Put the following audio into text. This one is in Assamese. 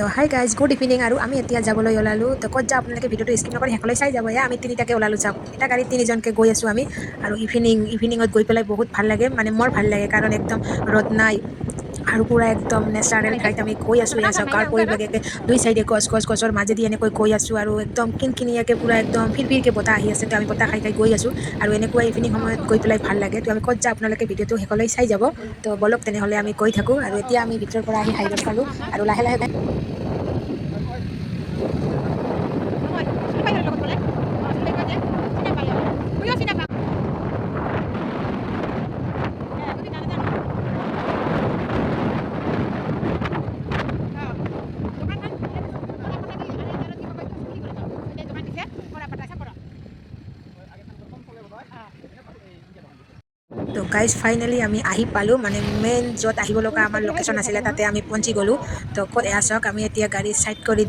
তো হাই গাইজ গুড ইভিনিং আৰু আমি এতিয়া যাবলৈ ওলালোঁ তো ক'ত যাওঁ আপোনালোকে ভিডিঅ'টো স্কিপ নকৰি শেষলৈ চাই যাব আমি তিনিটাকে ওলালোঁ চাওক এটা গাড়ীত তিনিজনকৈ গৈ আছোঁ আমি আৰু ইভিনিঙত গৈ পেলাই বহুত ভাল লাগে মানে মোৰ ভাল লাগে কাৰণ একদম ৰ'দ নাই আৰু পূৰা একদম নেচাৰেল ঠাইত আমি গৈ আছোঁ এয়া চাওক গাঁৱৰ পৰিৱেশ দুই চাইডে গছৰ মাজেদি এনেকৈ গৈ আছোঁ আৰু একদম কিনকিনীয়াকৈ পূৰা একদম ফিৰফিৰকৈ বতাহ আহি আছে তো আমি বতাহ খাই গৈ আছোঁ আৰু এনেকুৱা ইভিনিং সময়ত গৈ পেলাই ভাল লাগে তো আমি ক'ত যাওঁ আপোনালোকে ভিডিঅ'টো শেষলৈ চাই যাব তো বলক তেনেহ'লে আমি গৈ থাকোঁ আৰু এতিয়া আমি ভিতৰৰ পৰা আহি হাইৰড পালোঁ আৰু লাহে লাহে তো গাইজ ফাইনেলি আমি আহি পালোঁ মানে মেইন য'ত আহিব লগা আমাৰ লোকেশ্যন আছিলে তাতে আমি পਹੁঁচি গ'লোঁ তো ক'ত এয়া চাওক আমি এতিয়া গাড়ী চাইড কৰি